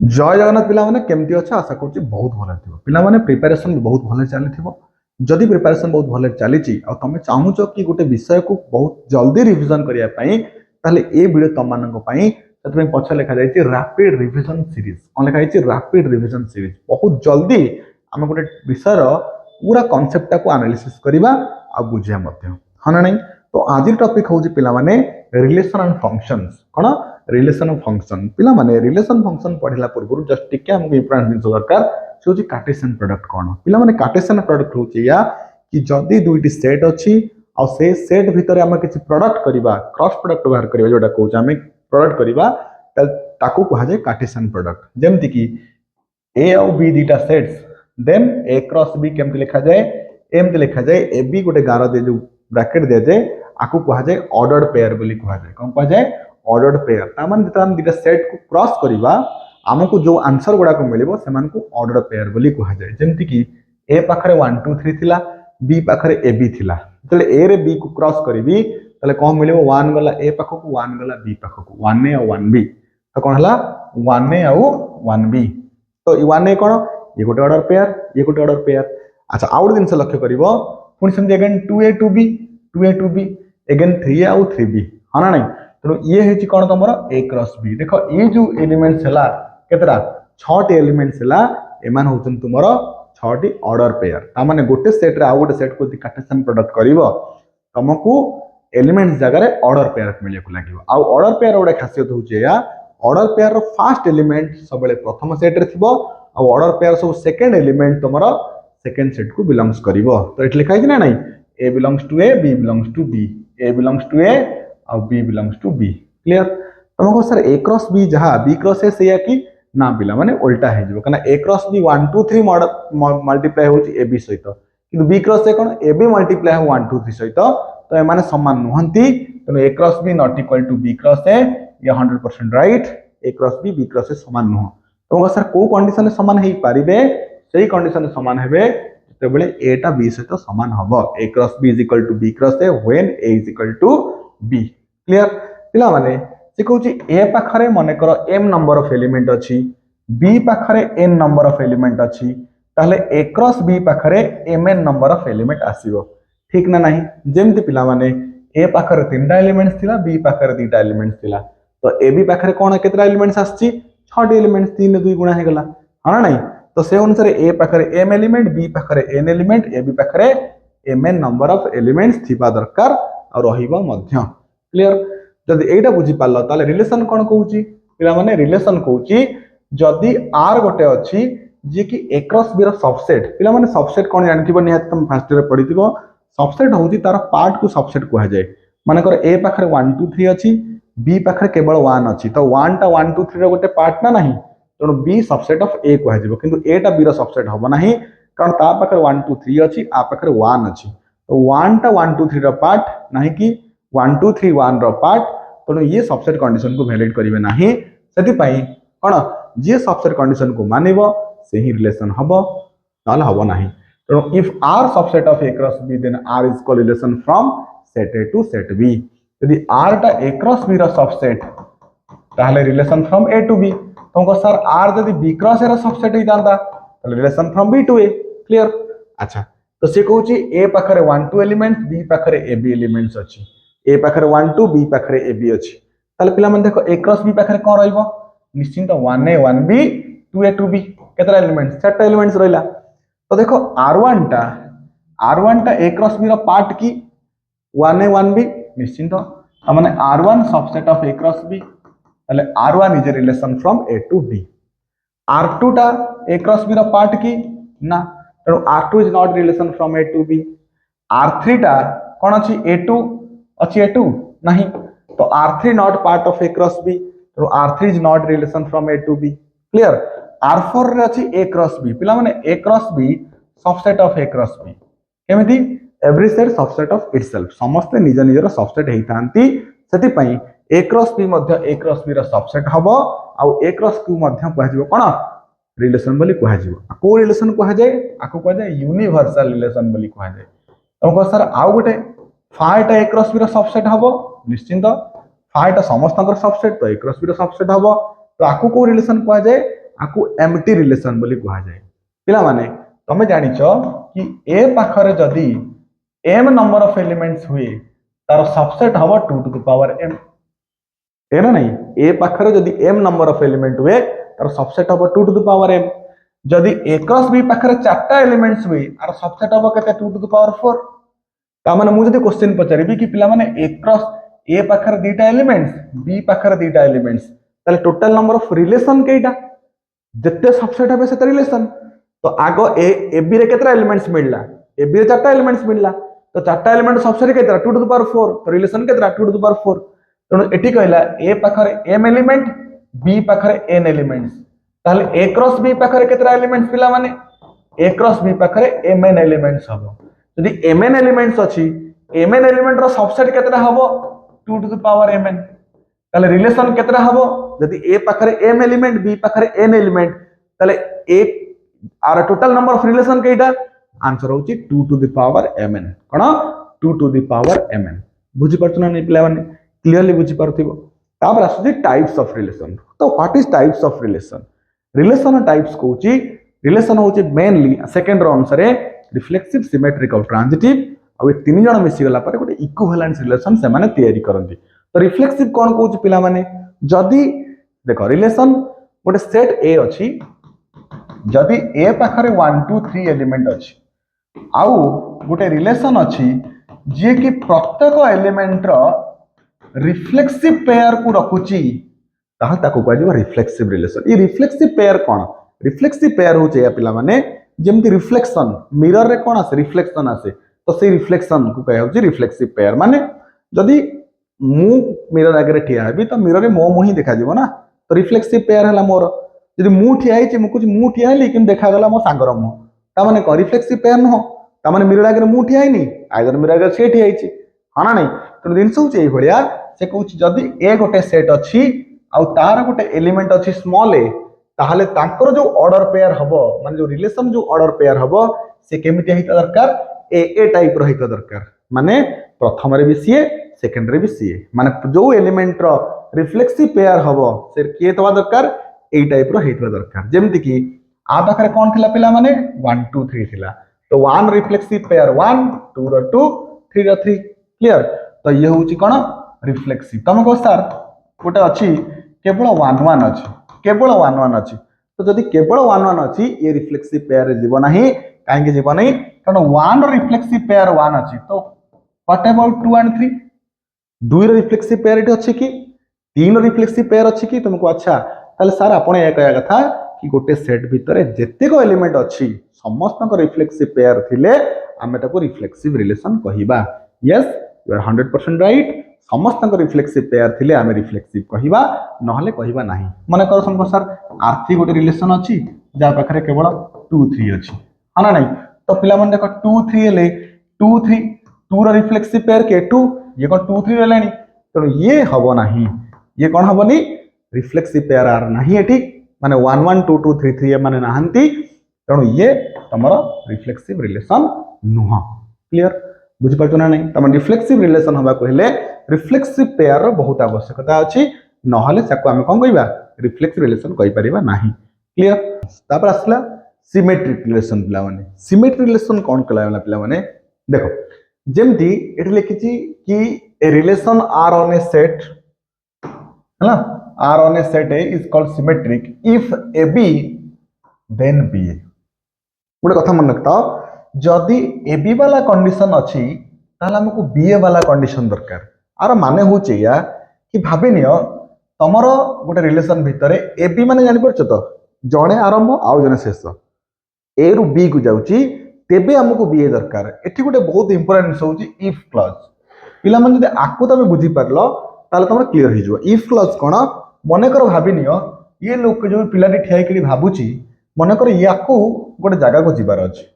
जय जगन्नाथ पिला माने केमती अच्छा आशा करूँ बहुत भल पिला माने प्रिपेरेसन बहुत भल चली जदि प्रिपेरेसन बहुत भल चली तुम चाहूच कि गोटे विषय को बहुत जल्दी रिविजन करने ताहले ए वीडियो तुम मानक पछ लिखा जाए रैपिड रिविजन सीरीज कौन लिखाई रैपिड रिविजन सीरीज बहुत जल्दी आम गोटे विषय पूरा कॉन्सेप्ट को एनालिसिस करवा आ बुझिया हाँ ना नहीं। तो आज टॉपिक हूँ पिला माने रिलेशन एंड फंक्शंस कौन रिलेशन ऑफ फंक्शन पिला माने रिलेशन फंक्शन पढ़िला पूर्व जस्ट टिके हमको इंपोर्टेंट जिन दरकार से हूँ कार्टेशियन प्रोडक्ट कौन पिला माने कार्टेशियन प्रोडक्ट हूँ या कि जदि दुईटी सेट अच्छी आ से सेट भितर आम किसी प्रोडक्ट करवा क्रॉस प्रोडक्ट बाहर करवा जोटा कहूँ आम प्रोडक्ट करवा ताकू कहुए कार्टेशियन प्रोडक्ट जमती कि ए आउ बी दुईटा सेट्स देन ए क्रॉस बी केमती लिखा जाए एमती लिखा जाए ए बी गोटे गार दे जो ब्रैकेट दिया जाए आपको कहुए ऑर्डर्ड पेयर बोली कहुए कौन कहुए ऑर्डर्ड पेयर तामान जब हम दुटा सेट को क्रॉस करवा आमको जो आंसर गुड़ाक मिले से ऑर्डर्ड पेयर बोली कहुए जमती कि ए पाखरे 1 2 3 थिला बी पाखरे ए बी थिला तले ए रे बी को क्रॉस करी तले कौन मिले 1 गला ए पाखक 1 गला बी पाखक 1 ए और 1 बी तो कौन है 1 ए आउ 1 बी तो 1 ए कौन ये गोटे ऑर्डर पेयर ये गोटे ऑर्डर पेयर। अच्छा आउ गोटे जिन लक्ष्य कर पुणी सेमती again 2a 2b 2a 2b again 3a आउ 3b हाँ ना नहीं तेणु ये है कौन तुम ए क्रॉस बी देख ये जो एलिमेंट्स है केतरा 6टी एलिमेंट्स है एमान होचन तुमर 6टी ऑर्डर पेयर तामाने गोटे सेट रे आउ गोटे सेट को कार्टेशियन प्रोडक्ट करिवो तुमको एलिमेंट्स जगह ऑर्डर पेयर मिले को लागिवो आ ऑर्डर पेयर गोटे खासियत होचे या ऑर्डर पेयर रो फर्स्ट एलिमेंट सब प्रथम सेट रे थिबो आ ऑर्डर पेयर सब सेकंड एलिमेंट तुमर सेकंड सेट को बिलोंग्स करिवो तो एट लिखा है ना नहीं a belongs to A b belongs to B a belongs to A और b belongs to B clear तुमको सर ए क्रॉस बी जहाँ बी क्रॉस ए से कि ना पिला माने उल्टा है जो कना ए क्रॉस बी 1 2 3 मल्टीप्लाई होची ए बी सहित किंतु बी क्रॉस ए कोन ए बी मल्टीप्लाई हो 1 2 3 सहित तो ए माने समान नुहंती तो A cross B not equal to B cross A ये 100% right A cross B cross A समान नुह तुमको सर को कंडीशन समान हे पारिबे सही कंडीशन समान हेबे जेतेबेले ए टा बी सहित समान हबो A cross B is equal to B cross A when A is equal to B clear पिला माने से कहूँ ए पाखरे मन कर एम नंबर ऑफ एलिमेंट अच्छी बी पाखरे एन नंबर ऑफ एलिमेंट अच्छी ताहले ए क्रॉस बी पाखरे M N number of element आसीबो ठीक ना नहीं जेमती पिला माने ए पाखरे 3टा एलिमेंट्स थिला बी पाखरे 2टा एलिमेंट्स थिला तो ए बी पाखरे कोन केतरा एलिमेंट्स आछि 6टी एलिमेंट्स 3 2 गुणा हे गला हां नहीं तो से अनुसार ए पाखरे एम एलिमेंट बी पाखरे एन एलिमेंट ए बी पाखरे M N number of elements थिबा दरकार और रहिबा मध्य क्लियर जदि एटा बुझी पारलो ताले रिलेशन कोन कहूची पिला माने रिलेशन कहूची जदि आर गोटे अछि जे कि ए क्रॉस बी रो सबसेट पिला माने सबसेट कोन जानथिबो निहात तुम फर्स्ट ईयर पढिथिबो सबसेट होची तार पार्ट को सबसेट कहा जाए माने कर ए पाखरे 1 2 3 अछि बी पाखरे केवल 1 अछि तो 1 टा 1 2 3 रो गोटे पार्ट ना नहीं तेणु बी सबसेट ऑफ ए कहा जाबो किंतु ए टा बी रो सबसेट हबो नाही कारण ता पाखरे 1 2 3 अछि आ पाखरे 1 अछि तो 1 टा 1 2 3 रो पार्ट नाही कि 1 2 3 1 रो पार्ट तेणु ये सबसेट कंडीशन को वैलिड करिवे नाही सेति पई कोन जे सबसेट कंडीशन को मानिबो से ही रिलेशन हबो नाल हबो नाही तेणु if R subset of A cross B then R is called relation from set A to set B यदि आर टा ए क्रॉस बी रो सबसेट ताहले relation from A to B तुमको सर आर यदि बी क्रॉस ए रो subset ही जानता ताहले relation from B to A clear. अच्छा तो से कहूची ए पाखरे 1 2 एलिमेंट्स बी पाखरे ए बी एलिमेंट्स अछि ए पाखरे 1 2 बी पाखरे ए बी अछि ताले पिला मन देखो ए क्रॉस बी पाखरे कोन रहइबो निश्चित 1 ए 1 बी 2 ए 2 बी केतरा एलिमेंट्स 4टा एलिमेंट्स रहइला तो देखो r1 टा ए क्रॉस बी रो पार्ट की 1 ए 1 बी निश्चित माने r1 subset of A cross B ताले r1 is a relation from A to B r2 टा ए क्रॉस बी रो पार्ट की ना तेणु r2 is not relation from A to B r3 टा कोन अछि a2 अच्छी ए टू नहीं तो r3 not part of A cross B तो r3 is not relation from A to B clear r4 रे अछि ए क्रॉस बी पिला माने A cross B subset of A cross B केमिति every set subset of itself समस्त निज निजर subset हेइतांती सेति पई ए क्रॉस बी मध्य ए क्रॉस बी रो सबसेट हबो आ ए क्रॉस क्यू मध्य कह जिवो कोन रिलेशन बोली कह जिवो को रिलेशन कह जाय आको कह जाय यूनिवर्सल रिलेशन बोली कह जाय तुमको सर आउ गोटे फाइटा ए क्रॉस बी रो सबसेट हबो निश्चित फाइटा समस्त सबसेट तो ए क्रॉस बी रो सबसेट हबो तो आकु को रिलेशन कह जाए आकु एम्प्टी रिलेशन बोली कहा जाए पिला माने तमे जानिच कि ए पाखरे जदी m नंबर ऑफ एलिमेंट्स हुए तार सबसेट हबो 2 टू द पावर m ए ना नहीं ए पाखरे जदी m नंबर ऑफ एलिमेंट हुए तार सबसेट हबो 2 टू द पावर m जदी a क्रॉस b पाखरे चारटा एलिमेंट्स हुए तार सबसेट हबो केते 2 टू द पावर 4 ता माने मु जदी क्वेश्चन पचारिबी कि पिला माने a क्रॉस a पाखरे दीटा एलिमेंट्स b पाखरे दीटा एलिमेंट्स ताले टोटल नंबर ऑफ रिलेशन केइटा जत्ते सबसेट हबे सेते रिलेशन तो आगो ए बी रे केतरा एलिमेंट्स मिलला ए बी रे चारटा एलिमेंट्स मिलला तो चारटा एलिमेंट सबसेट केतरा 2 टू द पावर 4 तो रिलेशन केतरा 2 टू द पावर 4 तो एटी कहला ए पाखरे m एलिमेंट b पाखरे n एलिमेंट्स ताले a क्रॉस b पाखरे केतरा एलिमेंट्स पिला माने a क्रॉस b पाखरे mn एलिमेंट्स हबो यदि mn एलिमेंट्स अछि mn एलिमेंट रो सबसेट केतरा हबो 2 टू द पावर mn ताले रिलेशन केतरा हबो यदि a पाखरे m एलिमेंट b पाखरे n एलिमेंट ताले a R total number of relation केइटा आंसर होची 2 टू द पावर mn कोन 2 टू द पावर mn बुझी परछना नै पिला माने क्लियरली बुझी परथिबो तापर आसुची टाइप्स ऑफ रिलेशन तो what is types of relation types Kochi relation होची मेनली सेकंड रो अनुसार रिफ्लेक्सिव सिमेट्रिक और ट्रांजिटिव आ ए तीन जण मिसी गला पर गोटे इक्विवेलेंस रिलेशन से माने तयारी करंती तो रिफ्लेक्सिव कोन कोची पिला माने जदी देखो रिलेशन गोटे सेट ए अछि जदि ए पाखरे 1 2 3 एलिमेंट अछि आउ गोटे रिलेशन अछि जे कि प्रत्येक एलिमेंट रो रिफ्लेक्सिव पेयर को रखुची ताहा ताको कहजिबा रिफ्लेक्सिव रिलेशन ई रिफ्लेक्सिव पेयर कोन रिफ्लेक्सिव पेयर होचे या पिला माने जेमति रिफ्लेक्शन मिरर रे कोन आसे रिफ्लेक्शन आसे तो से रिफ्लेक्शन को कहै होची रिफ्लेक्सिव पेयर माने जदि मु मिरर आगे ठिया हेबी तो मिरर रे मो मुही देखा जिवो ना तो रिफ्लेक्सिव पेयर हला मोर जदि मु ठिया हिची मु कुछ मु ठिया हेली किन देखा गला मो सांगर मु ता माने को रिफ्लेक्सिव पेयर न हो ता माने मिरर आगे मु ठिया हिनी आइदर मिरर आगे से ठिया हिची हाना नै तो दिन सब एई भलिया से कहूची जदि ए गोटे सेट अछि आ तार गोटे एलिमेंट अछि स्मॉल ए ताहले तांकर जो ऑर्डर पेयर हबो माने जो रिलेशन जो ऑर्डर पेयर हबो से केमिति हिता दरकार ए टाइप रो हिता दरकार माने प्रथम रे भी सीए सेकंड रे भी सीए माने जो एलिमेंट रो रिफ्लेक्सिव पेयर हबो से के तवा दरकार ए टाइप रो हिता दरकार जेमति कि आ पाखरे कोन थिला पिला माने 1 2 3 थिला तो 1 रिफ्लेक्सिव पेयर 1 2 रो 2 3 रो 3 क्लियर तो ये होची कोन रिफ्लेक्सिव तम को सर गोटे अछि केवल 1 1 अछि केवल 1 1 अछि तो जदि केवल 1 1 अछि ये रिफ्लेक्सिव पेयर जीव नाही काहे के जीव नाही कारण 1 रिफ्लेक्सिव पेयर 1 अछि तो व्हाट अबाउट 2 एंड 3 2 रो रिफ्लेक्सिव पेयर इट अछि कि 3 रो रिफ्लेक्सिव पेयर अछि कि तुमको अच्छा ताले सर आपण ए कहया कथा कि गोटे सेट भितरे जेते को एलिमेंट अछि समस्त को रिफ्लेक्सिव पेयर थिले आमे ताको रिफ्लेक्सिव रिलेशन कहिबा यस यू आर 100% राइट समस्त को रिफ्लेक्सिव पेयर थिले आमे रिफ्लेक्सिव कहिबा नहले कहिबा नाही माने कर संको सर आरथी गोटे रिलेशन अछि जा पाखरे केवल 2 3 अछि हाना नाही तो पिला मन देखो 2 3 ले 2 3 2 रो रिफ्लेक्सिव पेयर के 2 ये कोन 2 3 रहलानी तो ये हबो नाही ये कोन हबोनी रिफ्लेक्सिव पेयर आर नाही एठी माने 1 1 2 2 3 3 माने नाहंती तणु ये तमरो रिफ्लेक्सिव रिलेशन नुह क्लियर बुझि पाछो ना नहीं तम रिफ्लेक्सिव रिलेशन हबा कहले रिफ्लेक्सिव पेयर रो बहुत आवश्यकता अछि नहले साको हम कोन कहिबा रिफ्लेक्सिव रिलेशन कहि परिबा नाही क्लियर तापर असला सिमेट्रिक रिलेशन पिला माने सिमेट्रिक रिलेशन कोन कला पिला माने देखो जेमति एठी लिखिछि कि a relation R on a set हैला R on a set A is called symmetric if a b then b गोटे कथा मन रखता जदि ए बी वाला कंडीशन अछि ताला हमको बी ए वाला कंडीशन दरकार आर माने होचे या कि भाबे नियो तमरो गोटे रिलेशन भितरे ए बी माने जानि परछ तो जणे आरंभ आउ जने शेष ए रु बी को जाउची तेबे हमको बी ए दरकार एठी गोटे बहुत इंपोर्टेंट होउची इफ क्लॉज पिला मन जदि आकु तमे बुझी परलो ताले तमरो क्लियर हो जिवो इफ क्लॉज कोन मने कर भाबी नियो ये लोक जो पिलाटी ठियाई करी भाबुची मने कर याकू गोटे जागा को जिबार अछि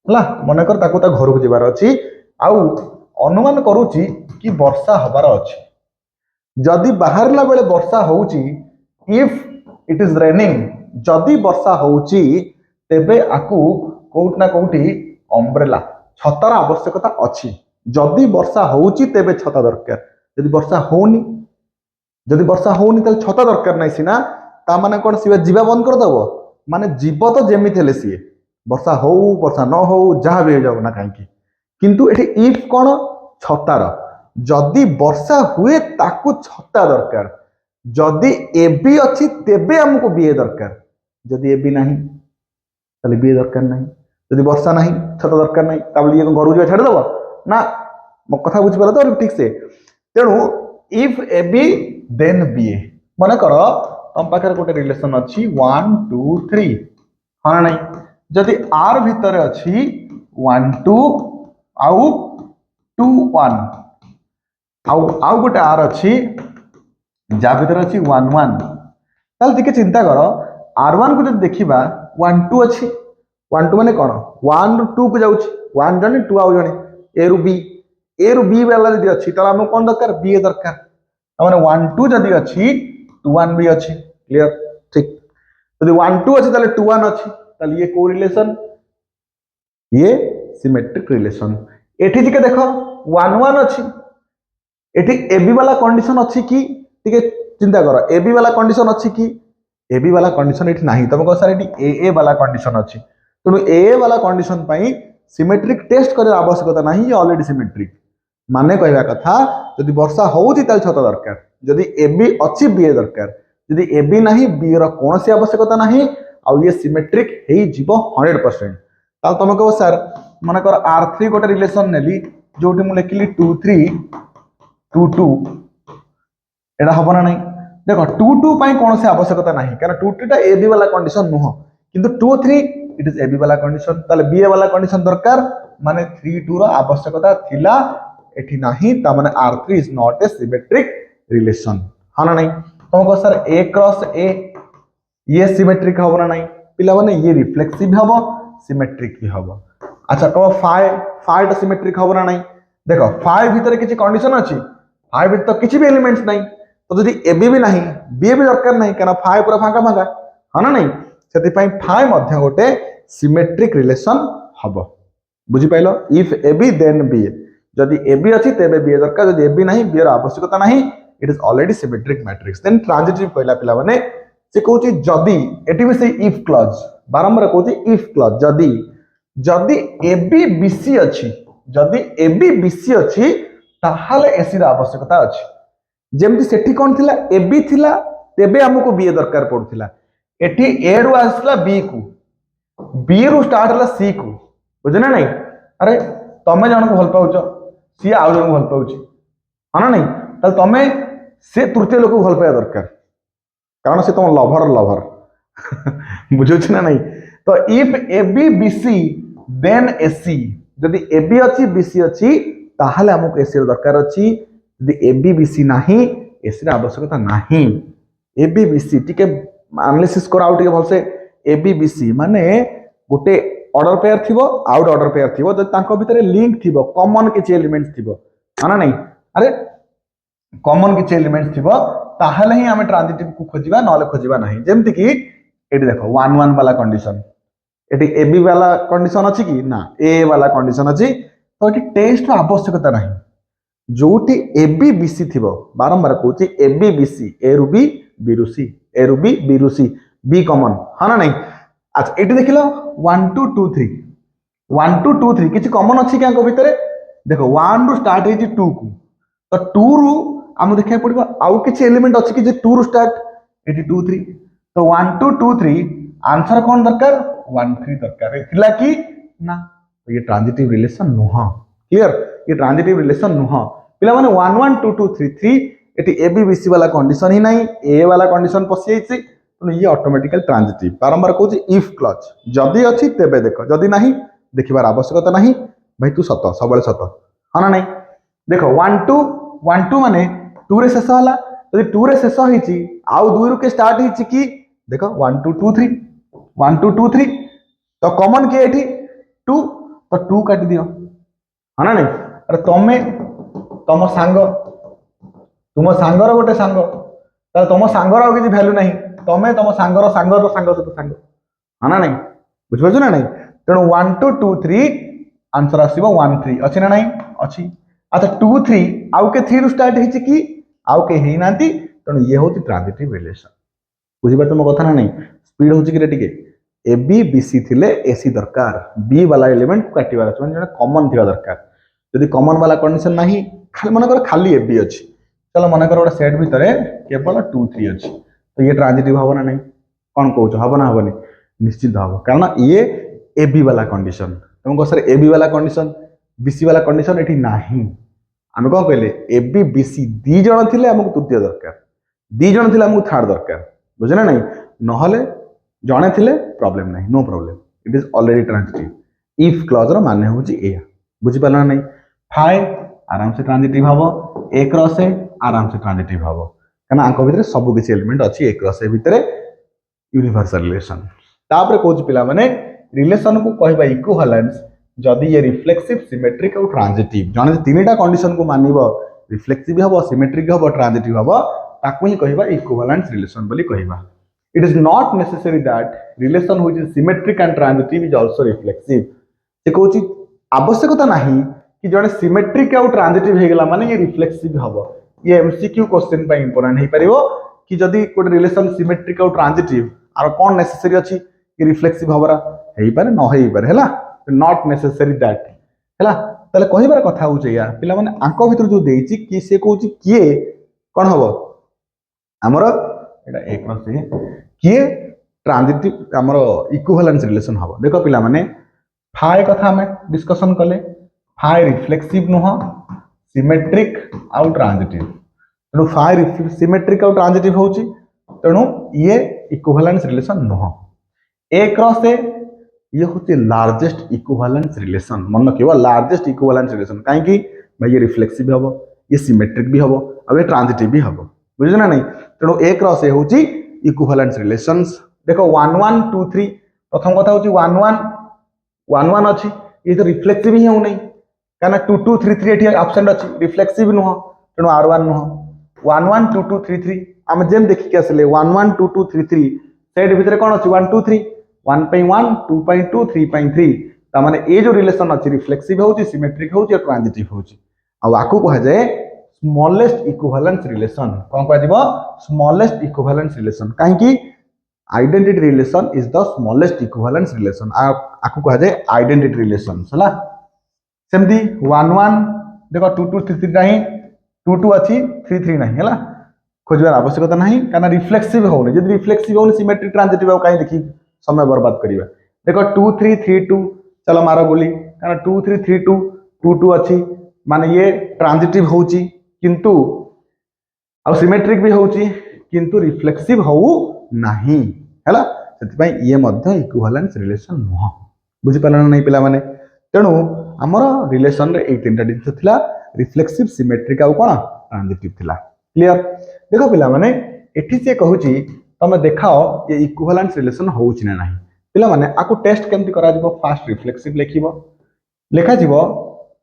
हला मने कर ताकू ता घर को जिबार अछि आउ अनुमान करूची कि वर्षा हबार अछि जदि बाहरला बेले वर्षा होउची इफ इट इज रेनिंग जदि वर्षा होउची तेबे आकू कोउट ना कोउटी अम्ब्रेला छतर आवश्यकता अछि जदि वर्षा होउची तेबे छता दरकार जदि वर्षा होउनी ताले छता दरकार नै सिना ता माने कोन सी जीवा बंद कर दबो माने जीव तो जेमित हेले सी वर्षा हो वर्षा न हो जहाँ भी हो जाओ ना कहीं किंतु एठी इफ कोन छतार जदि वर्षा हुए ताकू छता दरकार जदि एबी अछि तेबे हमको बीए दरकार जदि एबी नाही ताले बीए दरकार नाही जदि वर्षा नाही छता दरकार नाही ताबले ये घर जो छाड़ दबो ना मो कथा बुझ पाला तो ठीक से तेणु इफ एबी देन बीए मन कर तुम पाखे गोटे रिलेशन अच्छी 1 2 3 हाँ ना जदि आर भितर अच्छी 1 2 आउ 2 1 आउ गोटे आर अच्छी जा भितर अच्छी 1 1 ताल टिके चिंता कर R1 को जब देखिबा 1 2 अच्छी 1 2 माने कोन 1 रु 2 को जाउची 1 जने 2 आउ जने ए रु बी वाला जदि अच्छी ताला हम कोन दरकार बी दरकार माने 1 2 जदि अच्छी 2 1 भी अच्छी क्लियर ठीक जदि 1 2 अच्छी ताले 2 1 अच्छी ताले ये को रिलेशन ये सिमेट्रिक रिलेशन एठी टिके देखो 1 1 अच्छी एठी एबी वाला कंडीशन अच्छी कि टिके चिंता करो एबी वाला कंडीशन अच्छी कि एबी वाला कंडीशन एठी नाही तुम कह सर एठी ए वाला कंडीशन अच्छी तेणु ए वाला कंडीशन पई सिमेट्रिक टेस्ट करे आवश्यकता नाही ये ऑलरेडी सिमेट्रिक माने कहवा कथा जदि वर्षा होउची ताल छता दरकार जदि एबी अच्छी बी दरकार जदि एबी नाही बी र कोनसी आवश्यकता नाही आ ये सिमेट्रिक हेई जीवो 100% ताल तुम कह सर मन कर R3 गोटे रिलेशन नेली जोटी मु लिखिली 2 3 2 2 एडा हबो ना नहीं देखो 2 2 पई कोनसी आवश्यकता नाही कारण 2 3 टा एबी वाला कंडीशन नुह किंतु 2 3 इट इज एबी वाला कंडीशन ताले बी वाला कंडीशन दरकार माने 3 2 रो आवश्यकता थिला एठी नाही ता माने R3 is not a symmetric relation हां ना नहीं तुम कह सर A क्रॉस A ये सिमेट्रिक हबो ना नहीं पिला माने ये रिफ्लेक्सिव हबो सिमेट्रिक भी हबो अच्छा कहो फाइ टा सिमेट्रिक हबो ना नहीं देखो फाइ भीतर किछि कंडीशन अछि फाइ भीतर किछि भी एलिमेंट्स नहीं तो जदि एबी भी नहीं बी भी दरकार नहीं कारण फाइ पूरा फांका फांका हां ना नहीं सेति पई फाइ मध्य गोटे सिमेट्रिक रिलेशन हबो बुझी पाइलो इफ एबी देन बी जदि एबी अछि तेबे बी दरकार जदि एबी नहीं बी र आवश्यकता नहीं it is already symmetric matrix then transitive कहला पिला माने से कहूची जदि एटी भी से इफ क्लॉज बारंबार कहूची इफ क्लॉज जदि एबी बीसी अछि जदि एबी बीसी अछि ताहाले एसी र आवश्यकता अछि जेमति सेठी कोन थिला एबी थिला तेबे हमको बी दरकार पड़थिला एठी ए रु आसला बी को बी रु स्टार्ट हला सी को बुझना नहीं अरे तमे जन को भल पाउछ सी आउ जन को भल पाउछ हां नहीं तल तमे से तृतीय लोक को भल पाया दरकार कारण से तुम लवर बुझुछ ना नहीं तो if A B B C then A C जदि एबी अछि बीसी अछि ताहाले हमको एसी दरकार अछि यदि एबी बीसी नाही एसी र आवश्यकता नाही एबी बीसी टिके एनालिसिस कर आउ टिके भलसे एबी बीसी माने गोटे ऑर्डर पेयर थिबो आउट ऑर्डर पेयर थिबो जदि तांको भितरे लिंक थिबो कॉमन किछि एलिमेंट्स थिबो हां नहीं अरे कॉमन किछि एलिमेंट्स थिबो ताहाले ही हमें ट्रांजिटिव को खोजिबा नले खोजिबा नाही जेमति कि एटी देखो 1 1 वाला कंडीशन एटी एबी वाला कंडीशन अछि कि ना ए वाला कंडीशन अछि तो एटी टेस्ट रो आवश्यकता नाही जोटी एबी बीसी थिबो बारंबार कहूची एबी बीसी ए रु बी बी रु सी ए रु बी रु सी बी कॉमन हां ना नहीं अच्छा एटी देखिलो 1 2 2 3 1 2 2 3 किछि कॉमन अछि क्या को भितरे देखो 1 रु स्टार्ट हेछि 2 को तो 2 रु हम देखै पड़िबो आउ किछि एलिमेंट अछि कि जे 2 रु स्टार्ट एटी 2 3 तो 1 2 2 3 आंसर कोन दरकार 1 3 दरकार एथिला कि ना तो ये ट्रांजिटिव रिलेशन नुह क्लियर ये ट्रांजिटिव रिलेशन नुह पिला माने 1 1 2 2 3 3 एटी एबी बीसी वाला कंडीशन ही नहीं ए वाला कंडीशन पसी आइछि तो ये ऑटोमेटिकल ट्रांजिटिव बारंबार कहूछि इफ क्लॉज जदी अछि तेबे देखो जदी नहीं देखिबार आवश्यकता नहीं भाई तू सत सबले सत हां ना नहीं देखो 1 2 माने 2 रे शेष होला जदी 2 रे शेष हिची आउ 2 रु के स्टार्ट हिची कि देखो 1 2 2 3 1 2 2 3 तो कॉमन के एठी 2 तो 2 काट दियो हां ना नहीं अरे तमे तम सांग तुम सांगर गोटे सांग ताले तम सांगर आ किछि वैल्यू नहीं तमे तम सांगर सहित सांग हां ना नहीं बुझ पछ ना नहीं तेणु 1 2 2 3 आंसर आसीबो 1 3 अछि ना नहीं अछि अच्छा 2 3 आउ के 3 रु स्टार्ट हिची कि आउ के हेई नांती तेणु ये होती ट्रांजिटिव रिलेशन बुझिपार मो कथा ना नहीं स्पीड हूँ कि टे ए बी बी सी थिले ए सी दरकार बी वाला एलिमेंट को काटिबार अछि माने कॉमन थिबा दरकार जदि कॉमन वाला कंडीशन नाही खाली मनकर खाली ए बी अछि चलो मनकर गोटे सेट भितर केवल 2 3 अछि तो ये ट्रांजिटिव हबो ना नहीं कौन कहूछ हबो ना हबोनी निश्चित हबो कारण ये ए बी वाला कंडीशन तुमको सर ए बी वाला कंडीशन बी सी वाला कंडीशन एठी नाही आमे कौन कहले ए बी बी सी दी जण थिले हमको तृतीय दरकार दी जण थिले हमको थर्ड दरकार बुझे ना नहीं नहले जणे थिले प्रॉब्लम नहीं no problem it is already transitive if clause रो माने होची एया बुझि पाला नहीं फाइ आराम से ट्रांजिटिव हबो ए क्रॉस ए आराम से ट्रांजिटिव हबो काना आंको भितरे सब किछि एलिमेंट अछि ए क्रॉस ए भितरे यूनिवर्सल रिलेशन तापर कोच पिला माने रिलेशन को कहबा इक्विवेलेंस जदि ये रिफ्लेक्सिव सिमेट्रिक और ट्रांजिटिव जने तीनटा कंडीशन को मानिबो रिफ्लेक्सिव हबो सिमेट्रिक हबो ट्रांजिटिव हबो ताकू ही कहबा इक्विवेलेंस रिलेशन बोली कहबा it is not necessary that relation which is symmetric and transitive is also reflexive से कहूची आवश्यकता नहीं कि जने सिमेट्रिक और ट्रांजिटिव हे गेला माने ये रिफ्लेक्सिव हबो ये एमसीक्यू क्वेश्चन पे इंपोर्टेंट हे परिबो कि जदी कोड रिलेशन सिमेट्रिक और ट्रांजिटिव आर कोन नेसेसरी अछि कि रिफ्लेक्सिव हबरा हेई पारे न हेई पारे हला नॉट नेसेसरी दैट हला तले कहिबार कथा होचे या पिला माने आंको भितर जो देइची कि से कहूची किए कोन हबो हमर एटा एक क्रॉस ए किए ट्रांजिटिव हमर इक्विवेलेंस रिलेशन हबो देखो पिला माने फाइ कथा हमें डिस्कशन कले फाइ रिफ्लेक्सिव नुह सिमेट्रिक आउ ट्रांजिटिव तेणु फाइ सिमेट्रिक आउ ट्रांजिटिव होची तेणु ये इक्विवेलेंस रिलेशन नुह ए क्रॉस ए ये होची लार्जेस्ट इक्विवेलेंस रिलेशन मन रखिबो लार्जेस्ट इक्विवेलेंस रिलेशन काहे कि भाई ये रिफ्लेक्सिव हबो ये सिमेट्रिक भी हबो अब ये ट्रांजिटिव भी हबो बुझिस ना नहीं तेणु ए क्रॉस ए होची इक्विवेलेंस रिलेशंस देखो 1 1 2 3 प्रथम कथा होची 1 1 1 1 अछि ये तो रिफ्लेक्सिव ही हो नहीं काना 2 2 3 3 एठी एब्सेंट अछि रिफ्लेक्सिव नुह तेणु R1 नुह 1 1 2 2 3 3 हम जेम देखि के असले 1 1 2 2 3 3 सेट भितर कोन अछि 1 2 3 1 पे 1 2 पे 2 3 पे 3 ता माने ए जो रिलेशन अछि रिफ्लेक्सिव होची सिमेट्रिक होची और ट्रांजिटिव होची आ आकु कह जाए स्मॉलेस्ट इक्विवेलेंस रिलेशन कोन कह दिबो स्मॉलेस्ट इक्विवेलेंस रिलेशन काहे कि identity relation is the smallest equivalence relation आकु कह जाए आइडेंटिटी रिलेशन हला सेमती 1 1 देखो 2 2 3 3 नाही 2 2 अछि 3 3 नाही हला खोजबार आवश्यकता नाही काना रिफ्लेक्सिव होनी जदि रिफ्लेक्सिव होनी सिमेट्रिक ट्रांजिटिव काहे देखि समय बर्बाद करिवा देखो 2 3 3 2 चलो मारो गोली काना 2 3 3 2 2 2 अछि माने ये ट्रांजिटिव होची किंतु आ सिमेट्रिक भी होची किंतु रिफ्लेक्सिव हो नाही हैला सेति पई ये मध्य इक्विवेलेंस रिलेशन नुह बुझि पालन नहीं पिला माने तेणु हमर रिलेशन रे ए तीनटा डिस थिला रिफ्लेक्सिव सिमेट्रिक आ कोन ट्रांजिटिव थिला क्लियर देखो पिला माने एठी से कहूची तमे देखाओ ये इक्विवेलेंस रिलेशन होउची ना नाही पिला माने आकु टेस्ट केमति करा दिबो फास्ट रिफ्लेक्सिव लेखिबो लेखा जिवो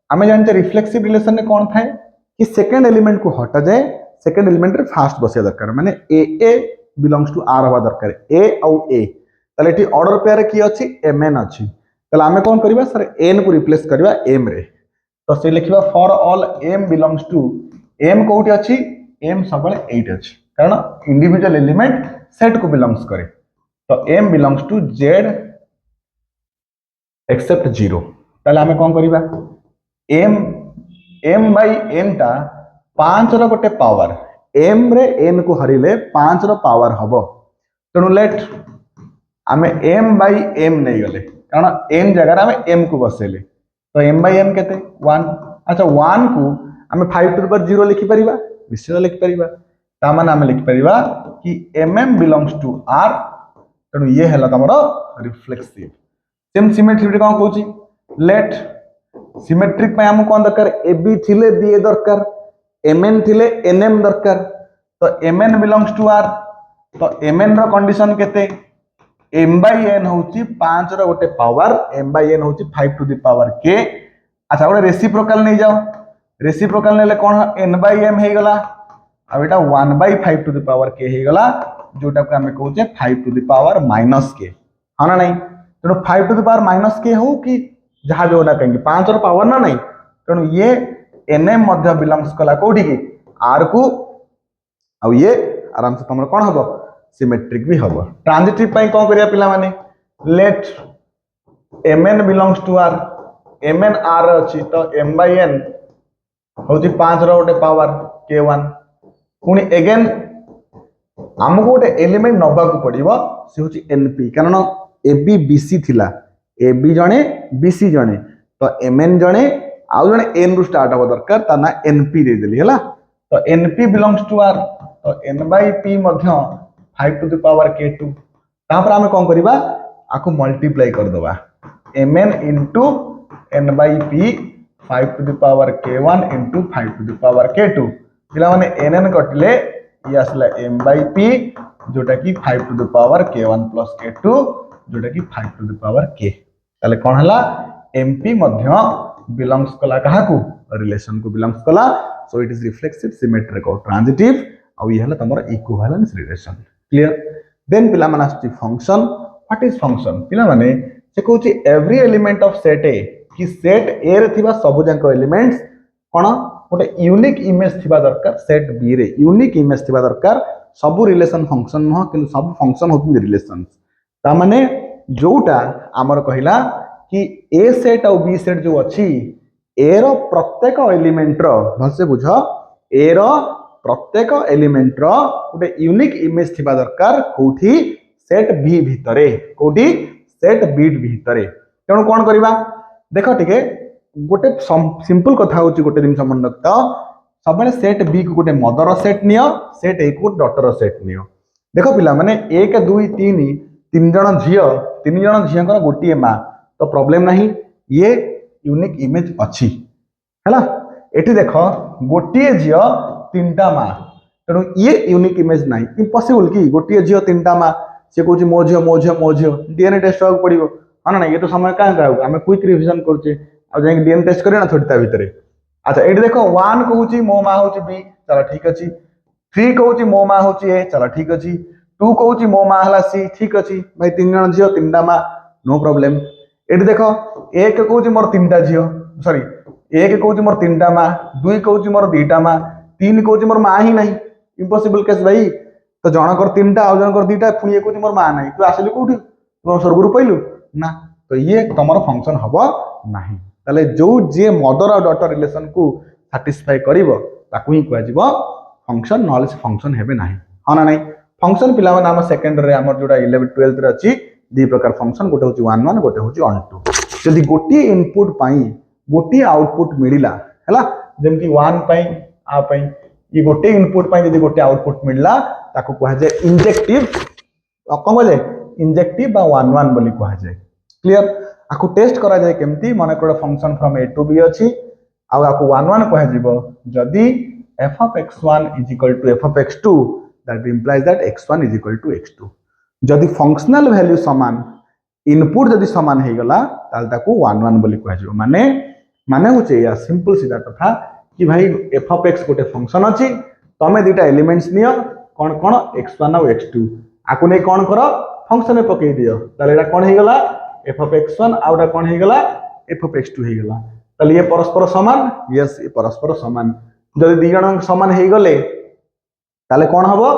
आमे जानते रिफ्लेक्सिव रिलेशन ने कोन थाए कि सेकंड एलिमेंट को हटा जाए सेकंड एलिमेंट रे फास्ट बसिया दरकार माने ए बिलोंग्स टू आर हवा दरकार ए आउ ए तले एठी ऑर्डर पेयर की अछि एम एन अछि तले आमे कोन करबा सर एन को रिप्लेस करबा एम रे तो से लिखिबा for all M belongs to M कोठी अछि एम सबले 8 अछि कारण इंडिविजुअल एलिमेंट सेट को बिलोंग्स करे तो M belongs to Z except 0 तले आमे कोन करबा एम बाई एन टा 5 रो गोटे पावर एम रे एन को हरिले 5 रो पावर हबो तेणु लेट आमे एम बाई एम नहीं गले कारण एन जगह आमे एम को बसेले तो एम बाई एम केते 1 अच्छा 1 को आमे 5 टू द पावर 0 लिखि परिबा निश्चित लिखि परिबा ता माने आमे लिखि परिबा कि mm बिलोंग्स टू r तेणु ये हला तमरो रिफ्लेक्सिव सेम सिमेट्रिक कोन कहूची लेट सिमेट्रिक पे हम कोन दरकार ab थिले ba दरकार mn थिले nm दरकार तो mn बिलोंग्स टू r तो mn रो कंडीशन केते m by n होची 5 रो गोटे पावर m by n होची 5 टू द पावर k अच्छा गोटे रेसिप्रोकल नै जाओ रेसिप्रोकल नेले कोन n by m हे गला अब एटा 1 by 5 to the power k हे गला जोटा को हमें कहूचे 5 to the power minus k हां ना नहीं तेणु 5 to the power minus k हो कि जहां भी होना कहेंगे 5 रो पावर ना नहीं तेणु ये nm मध्य बिलोंग्स कला कोठी की r को अब ये आराम से तुमरा कोन हबो सिमेट्रिक भी हम ट्रांजिटिव कौन करिया पिला माने let mn belongs to r mn r अच्छी तो m by n हूँ 5 रोटे पावर k1 पुणी एगेन आमको गोटे एलिमेंट नवा पड़ो सी हूँ np कारण ए बी बी सी थिला ए बी जड़े बी सी जड़े तो mn जड़े आउ जड़े n रु स्टार्ट हम दरकार ता ना np दे देली है तो np बिलोंग्स टू r तो n by p 5 to the power k2 तापर आमे कौन करिबा आको मल्टीप्लाई कर दबा mn into n by p 5 to the power k1 into 5 to the power k2 पिला माने nn कटले ये आसला m by p जोटा कि 5 to the power k1 plus k2 जोटा कि 5 to the power k ताले कोन हला mp मध्य बिलोंग्स कला कहा को रिलेशन को बिलोंग्स कला so it is reflexive symmetric और ट्रांजिटिव और ये हला तमरा इक्विवेलेंस रिलेशन क्लियर देन पिला माने आछि फंक्शन व्हाट इज फंक्शन पिला माने से कहूची every element of set A कि सेट ए रे थिबा सब जांक एलिमेंट्स कोन गोटे यूनिक इमेज थिबा दरकार सेट बी रे यूनिक इमेज थिबा दरकार सब रिलेशन फंक्शन न किंतु सब फंक्शन होती रिलेशंस ता माने जोटा हमर कहिला कि ए सेट और बी सेट जो अच्छी ए रो प्रत्येक एलिमेंट रो भलसे बुझ ए रो प्रत्येक एलिमेंट रो गोटे यूनिक इमेज थिबा दरकार कोठी सेट बी भितरे कोठी सेट बी भितरे तेणु कौन करवा देख टिके गोटे सिंपल कथा होची गोटे जिनस मन रखता सब सेट बी को गोटे मदर सेट नियो सेट ए को डॉटर सेट नियो देख पिला माने 1 2 3 तीन जण झियो गोटे माँ तो प्रॉब्लम नहीं ये यूनिक इमेज अच्छी है एटी देख गोटे झील 3टा माँ तेणु ये यूनिक इमेज ना इम्पॉसिबल कि गोटे झील 3टा माँ सी कौन मो झील मो झील मो झील डीएनए टेस्ट होगा पड़ो हाँ ना ये तो समय क्या आम क्विक रिविजन करुचे डीएनए टेस्ट करें ना छोटी भितर अच्छा ये देख 1 कहूँ मो माँ हूँ बी चलो ठीक अच्छे 3 कहूँ मो माँ हूँ ए चलो ठीक अच्छे 2 कहूँ मो माँ है सी ठीक अच्छे भाई 3 जण झील 3टा माँ नो प्रॉब्लम ये देख 1 कहूँ मोर 3टा झील सॉरी 1 कहूँ मोर 3टा माँ 2 कहूँ मोर 2टा माँ 3 कहूँ मोर माँ ही नहीं इम्पॉसिबल केस भाई तो जनकर 3टा आउ जनकर 2टा पुणी ये कहूँ मोर माँ नहीं तू आसिलु कौटी तुम स्वर्ग पैलु ना तो ये तुम फंक्शन हम ना ताले जो जे मदर और डॉटर रिलेशन को सैटिस्फाई करिवो ताकू ही कहजिवो फंक्शन नॉलेज फंक्शन हेबे नाही हाँ ना नहीं फंक्शन पिला माने हम सेकेंड रे हमर जोडा 11 12 रे अछि दी प्रकार फंक्शन गोटे होची 1 1 गोटे होची 1 2 जदी गोटी इनपुट पाई गोटी आउटपुट मिलिला हैला जेमति 1 पाई आ पाई ये गोटे इनपुट पाई जदी गोटे आउटपुट मिलला ताकू कहा जाय इंजेक्टिव कम जाय इंजेक्टिव बा 1 1 बोली कहा जाय क्लियर आकु टेस्ट करा जाय केमती माने कोड function from A to B अछि आ आकु 1 1 कहा जिवो जदी f of x1 is equal to f of x2 that implies that x1 is equal to x2 जदि फंक्शनल वैल्यू समान इनपुट जदि समान हे गला ताल ताकू 1 1 बोली कहा जिवो माने माने होचे या सिंपल सीधा कथा कि भाई f of x गोटे फंक्शन अछि तमे दुटा एलिमेंट्स नियो कोन कोन x1 और x2 आकु नै कोन करो फंक्शन में पकई दियो ताले एटा कोन हे गला f of x1 आउटा कोन हे गला f of x2 हे गला ताले ये परस्पर समान यस ये परस्पर समान जदि दी जण समान हे गले ताले कोन हबो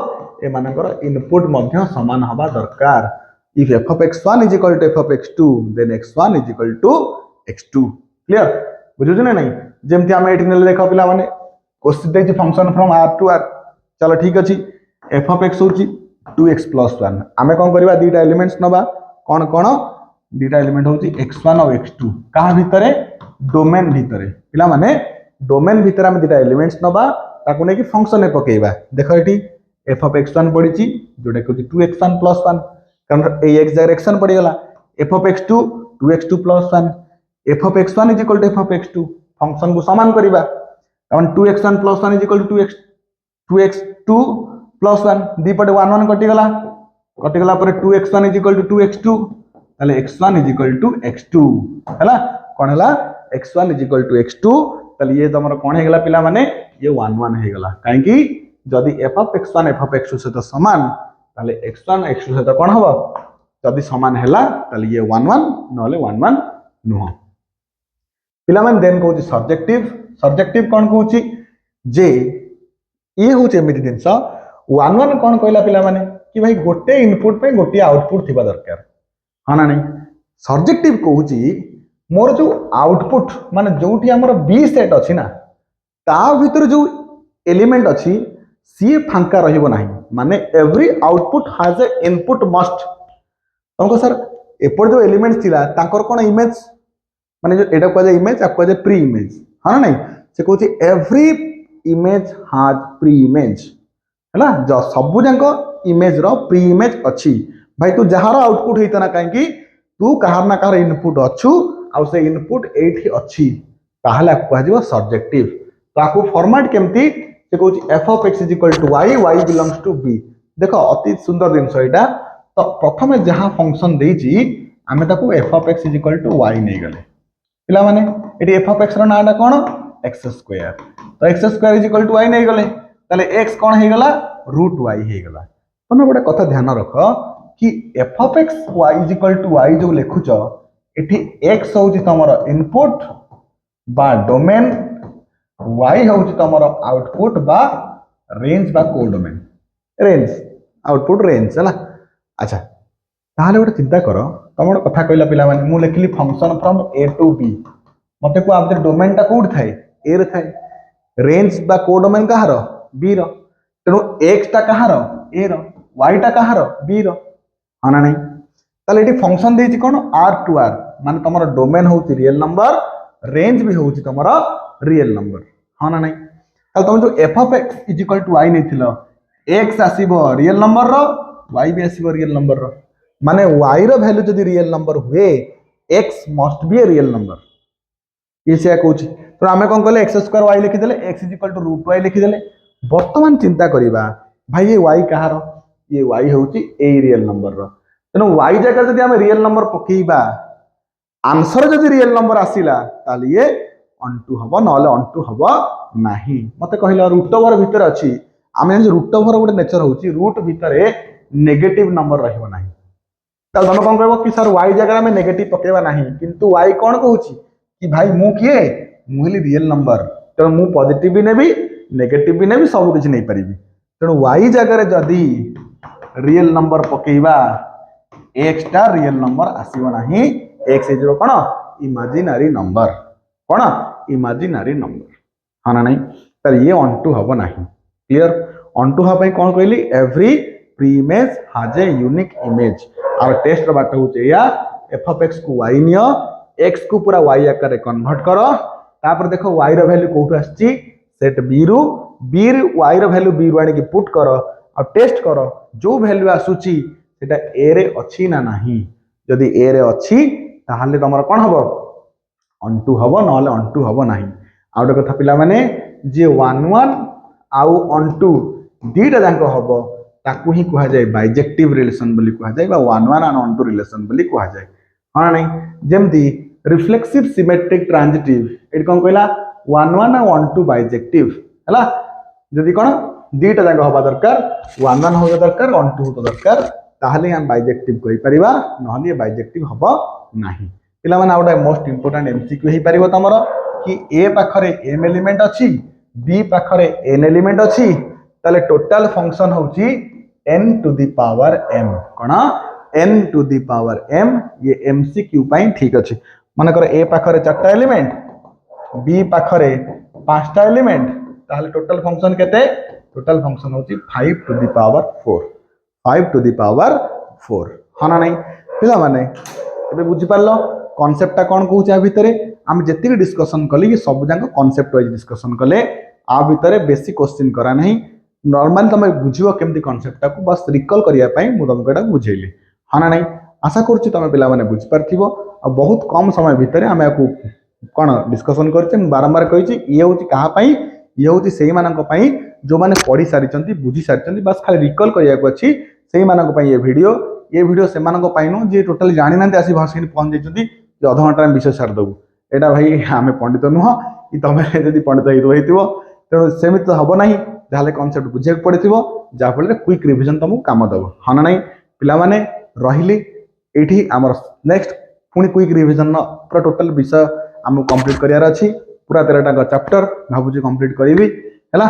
ए मानकर इनपुट मध्य समान हबा दरकार if f of x1 is equal to f of x2 then x1 is equal to x2 clear बुझु ना नहीं जेमति हम एठी नेले देखो पिला माने क्वेश्चन देछि function from r to r चलो ठीक अछि f of x होछि 2x + 1 आमे कोन करबा दीटा एलिमेंट्स नबा कोन कोन दीटा एलिमेंट होछि x1 और x2 कहा भितरे डोमेन भितरे पिला माने डोमेन भितर हम दीटा एलिमेंट्स नबा ताकू नै कि फंक्शन में पकेइबा देखो एठी f of x1 पड़ी छि जोटा कि 2x1 + 1 कारण ए x डायरेक्शन पड़ी गला f of x2 2x2 + 1 f of x1 is equal to f of x2 function को समान करिबा कारण 2x1 + 1 is equal to 2x2 + 1 दी पटे 1 1 कटि गला पर 2x1 is equal to 2x2 ताले x1 is equal to x2 हैला कोन हैला x1 is equal to x2 ताले ये तमरो कोन हे गला पिला माने ये 1 1 हे गला काहे कि जदि f of x1 f of x2 से समान ताले x1 x2 से कोन हबो जदि समान हैला ताले ये 1 1 नले 1 1 नुह पिला माने देन कहूची सब्जेक्टिव कोन कहूची जे ये होचे एमिति दिनस 1 1 कोन कहला पिला माने कि भाई गोटे इनपुट पे गोटे आउटपुट थिबा दरकार हाँ ना नहीं सब्जेक्टिव कहूची मोर जो आउटपुट माने जोठी हमर बी सेट अछि ना ता भीतर जो एलिमेंट अछि सी फांका रहिबो नाही माने every output has a input must तुमको सर एपर जो एलिमेंट्स थिला तांकर कोन इमेज माने जो एटा को इमेज आपको जे प्री इमेज हाँ ना नहीं से कहूची every image has pre image हैला जो सब जांको इमेज रो प्री इमेज अछि भाई तू जहार आउटपुट होइता ना काहे तू कहार ना कहार इनपुट अच्छु आ से इनपुट एठी अछि ताहले कहै जिवो सब्जेक्टिव तो आकु फॉर्मेट केमती से कहूची f of x is equal to y belongs to b देखो अति सुंदर जिनस एटा तो प्रथमे जहां फंक्शन देइची आमे ताकू f of x is equal to y नै गले पिला माने एटी f of x रो नाटा कोन x स्क्वायर तो x square is equal to y नै गले ताले x कोन हे गला रूट y हे गला तमे गोटे कथा ध्यान रख कि f of x y is equal to y जो लिखुछ एठी x होउची तमरो इनपुट बा डोमेन y होउची तमरो आउटपुट बा रेंज बा कोडोमेन रेंज आउटपुट रेंज हला अच्छा ताहले गोटे चिंता करो तुम गोटे कथा कहला पिला माने मु लिखली function from a to b मते को आपदे डोमेन टा कोड थाए a रे थाए रेंज बा कोडोमेन कहार b रो तेनु x टा कहार a रो y टा कहार b रो हाना नहीं ताले एटी फंक्शन देछि कोन r टू r माने तमरो डोमेन होउची रियल नंबर रेंज भी होउची तमरो रियल नंबर हाना नहीं ताले तुम जो f of x is equal to y नै थिलो x आसीबो रियल नंबर रो y भी आसीबो रियल नंबर रो माने y रो वैल्यू जदी रियल नंबर हुए x must be a real number ये से कहूची तो आमे कोन कहले x स्क्वायर y लिखि देले x is equal to root y लिखि देले वर्तमान चिंता करिबा भाई ये y कहार ये y होउची ए रियल नंबर रो तेनो y जगह जदी हमें रियल नंबर पकेइबा आंसर जदी रियल नंबर आसीला ताले ये ऑनटू हबो नले ऑनटू हबो नाही मते कहिला रूट ओवर भीतर अछि आमे जे रूट ओवर गोटे नेचर होउची रूट भीतर नेगेटिव नंबर रहिबो नाही ताल तमे कोन कहबो कि सर y जगह में नेगेटिव पकेबा नाही किंतु y कोन कहउची कि भाई मु किए मुहली रियल नंबर तेणु मु पॉजिटिव भी नेबी नेगेटिव भी नेबी सब किछ नै परिबी तेणु y जगह जदी रियल नंबर पकेइबा x टा रियल नंबर आसीबो नाही x इज कोन इमेजिनरी नंबर कोन इमेजिनरी नंबर हाना नहीं तर ये ऑनटू हबो नाही क्लियर ऑनटू हा पई कोन कहली every pre image has a unique image और टेस्ट रो बात होचे या f of x को y नियो x को पूरा y आकार कन्वर्ट करो तापर देखो y रो वैल्यू कोठु आछि सेट b रू y रो वैल्यू b रू आनी कि पुट करो और टेस्ट करो जो वैल्यू आसुची सेटा a रे अछि ना नाही जदी a रे अछि ताहाले तमर कोन हबो ऑनटू हबो नले ऑनटू हबो नाही आ गोटे कथा पिला माने जे 1 1 आउ ऑनटू दीटा जांको हबो ताकू ही कहा जाय बाइजेक्टिव रिलेशन बोली कहा जाय बा 1 1 एंड ऑनटू रिलेशन बोली कहा जाय हां नहीं जेमती रिफ्लेक्सिव सिमेट्रिक ट्रांजिटिव एट कोन कहला 1 1 एंड ऑनटू बाइजेक्टिव हला जदी कोन दीटा जांको हबा दरकार 1 1 होबा दरकार ऑनटू होबा दरकार ताहले हम बाइजेक्टिव कहि परिबा नहले बाइजेक्टिव हबो नाही पिला माने आउटा मोस्ट इंपोर्टेंट एमसीक्यू हे परिबो तमरो कि ए पाखरे m एलिमेंट अछि b पाखरे n एलिमेंट अछि ताले टोटल फंक्शन होउची n to the power m कोन n to the power m ये एमसीक्यू पई ठीक अछि माने कर a पाखरे 4टा एलिमेंट b पाखरे 5टा एलिमेंट ताले टोटल फंक्शन केते टोटल फंक्शन होउची 5 to the power 4 5 to the power 4 हाना नहीं पिला माने एबे बुझि पारलो कॉन्सेप्ट कौन कहूँ आ भितर आम जी डिस्कसन कले कि सब जाक कॉन्सेप्ट वाइज डिस्कसन कले आ भितर बेसी क्वेश्चन करा नहीं नॉर्मल तुम बुझ केमती कॉन्सेप्ट को बस रिकॉल करने तुमको यहाँ बुझेली हाँ ना नहीं आशा करुच्ची तुम पे बुझीपार बहुत कम समय भितर आम या कौन डिस्कसन कर बारंबार कही ये हूँ क्या ये हूँ से जो मैंने पढ़ी सारी बुझी सारी बस खाली रिकॉल करने को अच्छी से ये वीडियो से नुह जी टोटाली जानी ना आसी भसकी पहुंच जाती अध घंटा विषय सारिदेबू यहाँ भाई आम पंडित नुह कि तुम जब पंडित हो तेणु सेमती तो हम ना जहाँ कनसेप्ट बुझे पड़े जहाँफल क्विक रिविजन तुमको कम दब हाँ ना नहीं पिलाने रही ये आमर नेक्स्ट पुणी क्विक रिविजन पूरा टोटाल विषय आमको कंप्लीट करार अच्छी पूरा 13टा चैप्टर भावुँ कंप्लीट करी है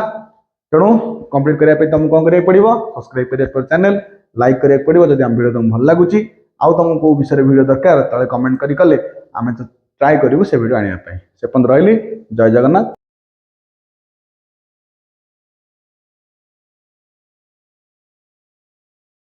तेणु कंप्लीट करने तुमको कौन करा पड़ो सब्सक्राइब करिए चैनल लाइक କରିବାକୁ पड़ो जब आम भिडियो तुमको भल लगुच आउ तुमको कौ विषय भिडियो दरकार तले कमेंट करी कले आम तो ट्राए करूँ से भिडियो आने से पर्यंत रही जय जगन्नाथ।